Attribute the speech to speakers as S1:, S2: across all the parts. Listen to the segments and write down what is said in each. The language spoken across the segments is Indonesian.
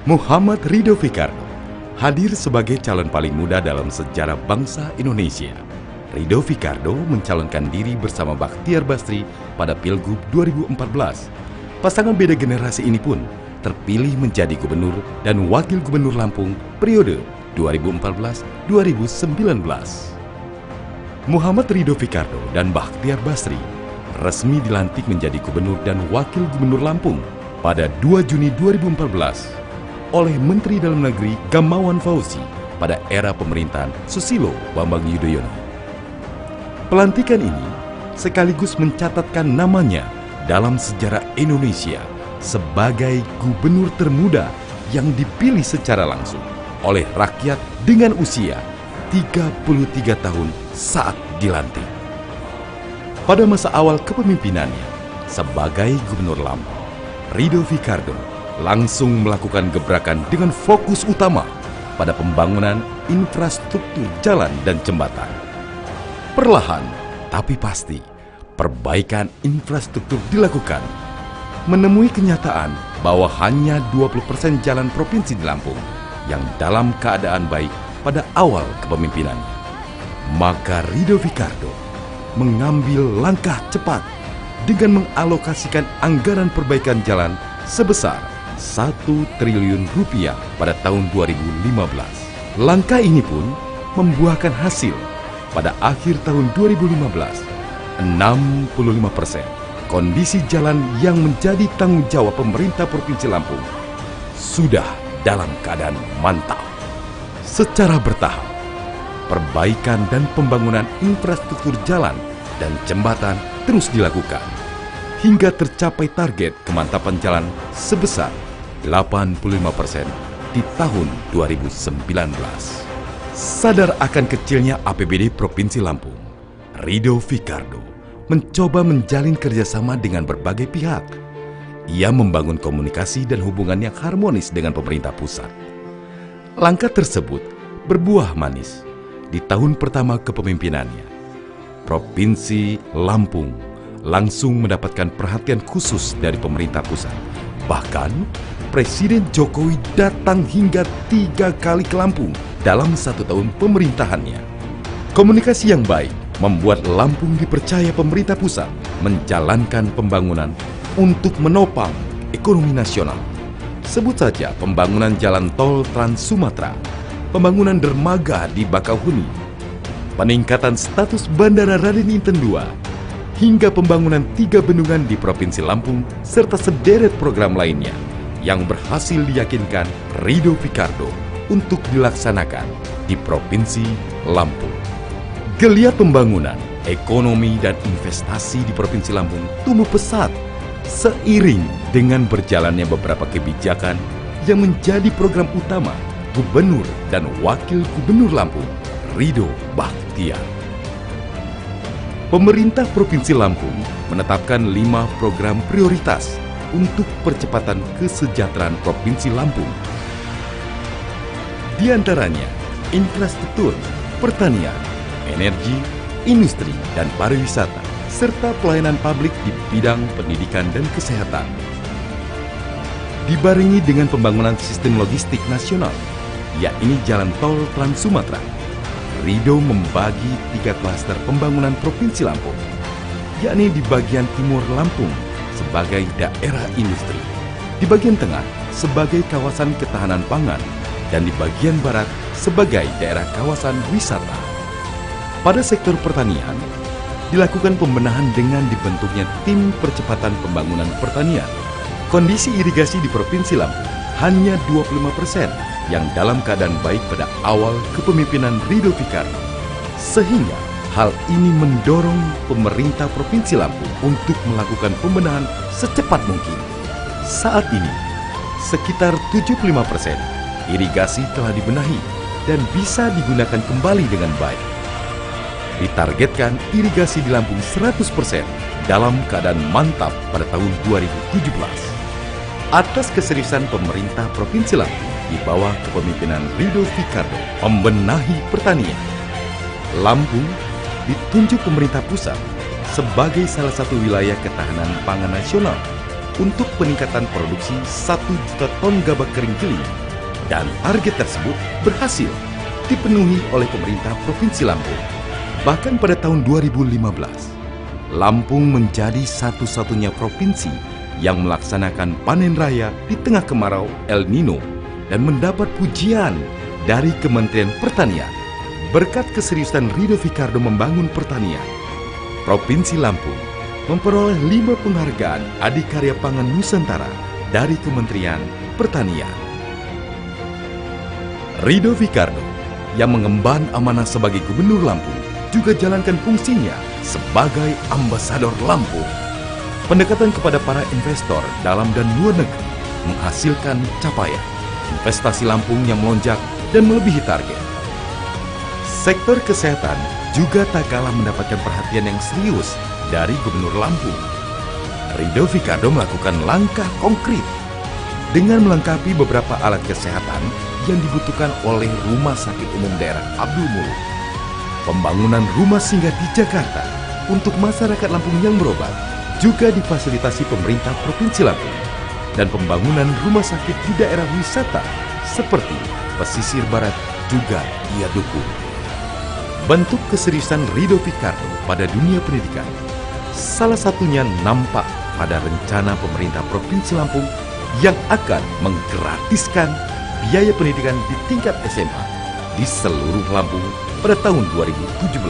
S1: Muhammad Ridho Fikardo hadir sebagai calon paling muda dalam sejarah bangsa Indonesia. Ridho Fikardo mencalonkan diri bersama Bakhtiar Basri pada Pilgub 2014. Pasangan beda generasi ini pun terpilih menjadi gubernur dan wakil gubernur Lampung periode 2014-2019. Muhammad Ridho Fikardo dan Bakhtiar Basri resmi dilantik menjadi gubernur dan wakil gubernur Lampung pada 2 Juni 2014 oleh Menteri Dalam Negeri Gamawan Fauzi pada era pemerintahan Susilo Bambang Yudhoyono. Pelantikan ini sekaligus mencatatkan namanya dalam sejarah Indonesia sebagai gubernur termuda yang dipilih secara langsung oleh rakyat dengan usia 33 tahun saat dilantik. Pada masa awal kepemimpinannya sebagai gubernur Lampung, Ridho Fikardo langsung melakukan gebrakan dengan fokus utama pada pembangunan infrastruktur jalan dan jembatan. Perlahan tapi pasti, perbaikan infrastruktur dilakukan, menemui kenyataan bahwa hanya 20% jalan provinsi di Lampung yang dalam keadaan baik pada awal kepemimpinannya. Maka Ridho Fikardo mengambil langkah cepat dengan mengalokasikan anggaran perbaikan jalan sebesar 1 triliun rupiah pada tahun 2015. Langkah ini pun membuahkan hasil. Pada akhir tahun 2015, 65% kondisi jalan yang menjadi tanggung jawab pemerintah Provinsi Lampung sudah dalam keadaan mantap. Secara bertahap, perbaikan dan pembangunan infrastruktur jalan dan jembatan terus dilakukan hingga tercapai target kemantapan jalan sebesar 85% di tahun 2019. Sadar akan kecilnya APBD Provinsi Lampung, Ridho Fikardo mencoba menjalin kerjasama dengan berbagai pihak. Ia membangun komunikasi dan hubungan yang harmonis dengan pemerintah pusat. Langkah tersebut berbuah manis di tahun pertama kepemimpinannya. Provinsi Lampung langsung mendapatkan perhatian khusus dari pemerintah pusat. Bahkan, Presiden Jokowi datang hingga 3 kali ke Lampung dalam 1 tahun pemerintahannya. Komunikasi yang baik membuat Lampung dipercaya pemerintah pusat menjalankan pembangunan untuk menopang ekonomi nasional. Sebut saja pembangunan jalan tol Trans Sumatera, pembangunan dermaga di Bakauheni, peningkatan status Bandara Raden Inten II, hingga pembangunan 3 bendungan di Provinsi Lampung serta sederet program lainnya yang berhasil diyakinkan Ridho Fikardo untuk dilaksanakan di Provinsi Lampung. Geliat pembangunan, ekonomi, dan investasi di Provinsi Lampung tumbuh pesat seiring dengan berjalannya beberapa kebijakan yang menjadi program utama Gubernur dan Wakil Gubernur Lampung, Ridho Bakhtiar. Pemerintah Provinsi Lampung menetapkan 5 program prioritas untuk percepatan kesejahteraan Provinsi Lampung. Di antaranya, infrastruktur, pertanian, energi, industri, dan pariwisata, serta pelayanan publik di bidang pendidikan dan kesehatan. Dibarengi dengan pembangunan sistem logistik nasional, yakni jalan tol Trans Sumatera, Ridho membagi 3 klaster pembangunan Provinsi Lampung, yakni di bagian timur Lampung sebagai daerah industri, di bagian tengah sebagai kawasan ketahanan pangan, dan di bagian barat sebagai daerah kawasan wisata. Pada sektor pertanian, dilakukan pembenahan dengan dibentuknya tim percepatan pembangunan pertanian. Kondisi irigasi di Provinsi Lampung hanya 25% yang dalam keadaan baik pada awal kepemimpinan Ridho Fikardo. Sehingga hal ini mendorong pemerintah Provinsi Lampung untuk melakukan pembenahan secepat mungkin. Saat ini, sekitar 75% irigasi telah dibenahi dan bisa digunakan kembali dengan baik. Ditargetkan irigasi di Lampung 100% dalam keadaan mantap pada tahun 2017. Atas keseriusan pemerintah Provinsi Lampung di bawah kepemimpinan Ridho Fikardo membenahi pertanian, Lampung ditunjuk pemerintah pusat sebagai salah satu wilayah ketahanan pangan nasional untuk peningkatan produksi 1 juta ton gabah kering keli, dan target tersebut berhasil dipenuhi oleh pemerintah Provinsi Lampung. Bahkan pada tahun 2015, Lampung menjadi satu-satunya provinsi yang melaksanakan panen raya di tengah kemarau El Nino dan mendapat pujian dari Kementerian Pertanian. Berkat keseriusan Ridho Fikardo membangun pertanian, Provinsi Lampung memperoleh 5 penghargaan Adikarya Pangan Nusantara dari Kementerian Pertanian. Ridho Fikardo yang mengemban amanah sebagai Gubernur Lampung juga jalankan fungsinya sebagai ambasador Lampung. Pendekatan kepada para investor dalam dan luar negeri menghasilkan capaian investasi Lampung yang melonjak dan melebihi target. Sektor kesehatan juga tak kalah mendapatkan perhatian yang serius dari Gubernur Lampung. Ridho Fikardo melakukan langkah konkret dengan melengkapi beberapa alat kesehatan yang dibutuhkan oleh Rumah Sakit Umum Daerah Abdul Muluk. Pembangunan rumah singgah di Jakarta untuk masyarakat Lampung yang berobat juga difasilitasi pemerintah Provinsi Lampung, dan pembangunan rumah sakit di daerah wisata seperti pesisir barat juga ia dukung. Bentuk keseriusan Ridho Fikardo pada dunia pendidikan salah satunya nampak pada rencana pemerintah Provinsi Lampung yang akan menggratiskan biaya pendidikan di tingkat SMA di seluruh Lampung pada tahun 2017.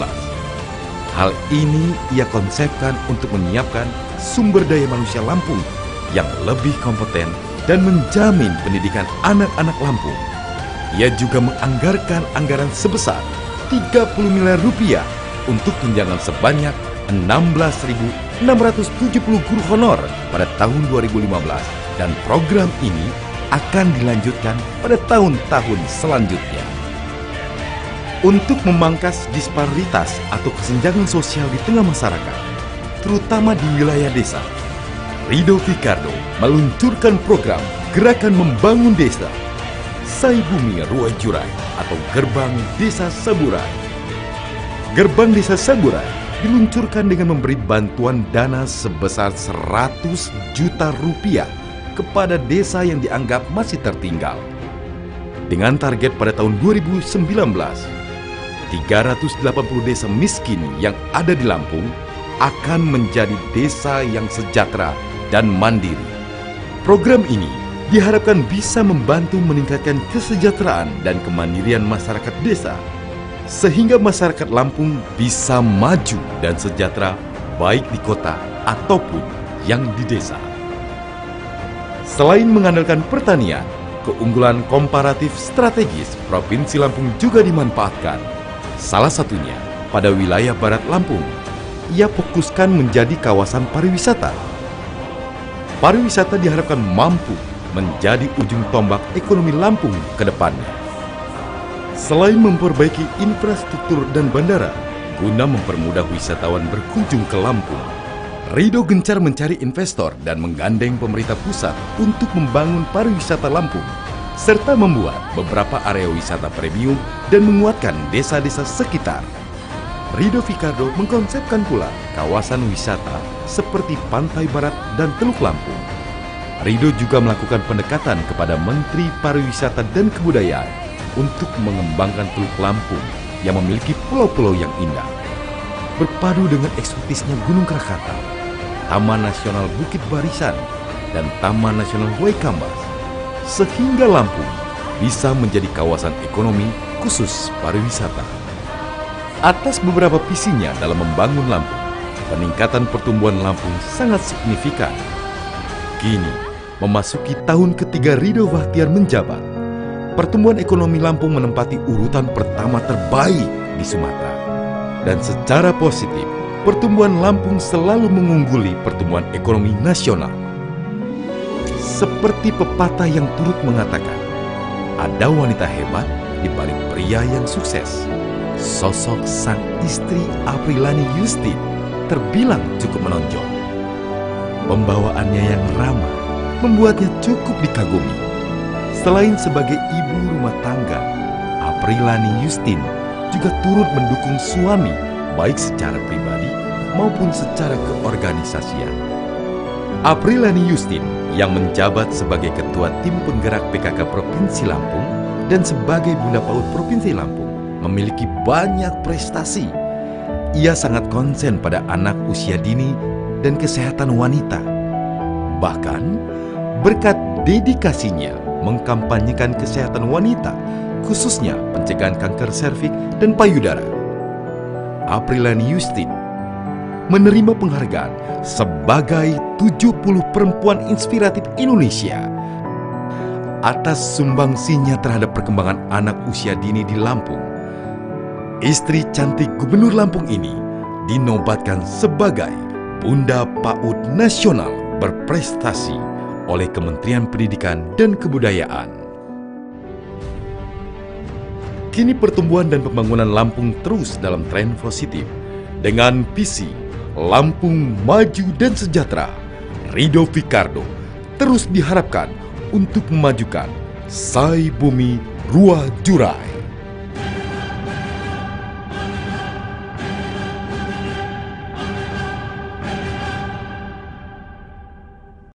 S1: Hal ini ia konsepkan untuk menyiapkan sumber daya manusia Lampung yang lebih kompeten dan menjamin pendidikan anak-anak Lampung. Ia juga menganggarkan anggaran sebesar 30 miliar rupiah untuk tunjangan sebanyak 16.670 guru honor pada tahun 2015, dan program ini akan dilanjutkan pada tahun-tahun selanjutnya. Untuk memangkas disparitas atau kesenjangan sosial di tengah masyarakat, terutama di wilayah desa, Ridho Fikardo meluncurkan program Gerakan Membangun Desa Sai Bumi Ruai Jurai atau Gerbang Desa Saburai. Gerbang Desa Saburai diluncurkan dengan memberi bantuan dana sebesar 100 juta rupiah kepada desa yang dianggap masih tertinggal. Dengan target pada tahun 2019, 380 desa miskin yang ada di Lampung akan menjadi desa yang sejahtera dan mandiri. Program ini diharapkan bisa membantu meningkatkan kesejahteraan dan kemandirian masyarakat desa, sehingga masyarakat Lampung bisa maju dan sejahtera baik di kota ataupun yang di desa. Selain mengandalkan pertanian, keunggulan komparatif strategis Provinsi Lampung juga dimanfaatkan. Salah satunya pada wilayah barat Lampung, ia fokuskan menjadi kawasan pariwisata. Pariwisata diharapkan mampu menjadi ujung tombak ekonomi Lampung ke depannya. Selain memperbaiki infrastruktur dan bandara guna mempermudah wisatawan berkunjung ke Lampung, Ridho gencar mencari investor dan menggandeng pemerintah pusat untuk membangun pariwisata Lampung, serta membuat beberapa area wisata premium dan menguatkan desa-desa sekitar. Ridho Fikardo mengkonsepkan pula kawasan wisata seperti Pantai Barat dan Teluk Lampung. Ridho juga melakukan pendekatan kepada Menteri Pariwisata dan Kebudayaan untuk mengembangkan Teluk Lampung yang memiliki pulau-pulau yang indah. Berpadu dengan eksotisnya Gunung Krakatau, Taman Nasional Bukit Barisan, dan Taman Nasional Waikambas, sehingga Lampung bisa menjadi kawasan ekonomi khusus pariwisata. Atas beberapa visinya dalam membangun Lampung, peningkatan pertumbuhan Lampung sangat signifikan. Kini, memasuki tahun ketiga Ridho Bachtiar menjabat, pertumbuhan ekonomi Lampung menempati urutan pertama terbaik di Sumatera. Dan secara positif, pertumbuhan Lampung selalu mengungguli pertumbuhan ekonomi nasional. Seperti pepatah yang turut mengatakan, ada wanita hebat di balik pria yang sukses. Sosok sang istri Aprilani Yustin terbilang cukup menonjol. Pembawaannya yang ramah membuatnya cukup dikagumi. Selain sebagai ibu rumah tangga, Aprilani Yustin juga turut mendukung suami baik secara pribadi maupun secara keorganisasian. Aprilani Yustin yang menjabat sebagai Ketua Tim Penggerak PKK Provinsi Lampung dan sebagai Bunda PAUD Provinsi Lampung memiliki banyak prestasi. Ia sangat konsen pada anak usia dini dan kesehatan wanita. Bahkan, berkat dedikasinya mengkampanyekan kesehatan wanita, khususnya pencegahan kanker serviks dan payudara. Aprilani Yustin menerima penghargaan sebagai 70 perempuan inspiratif Indonesia atas sumbangsinya terhadap perkembangan anak usia dini di Lampung. Istri cantik Gubernur Lampung ini dinobatkan sebagai Bunda PAUD Nasional berprestasi oleh Kementerian Pendidikan dan Kebudayaan. Kini pertumbuhan dan pembangunan Lampung terus dalam tren positif. Dengan visi Lampung Maju dan Sejahtera, Ridho Fikardo terus diharapkan untuk memajukan Sai Bumi Ruah Jurai.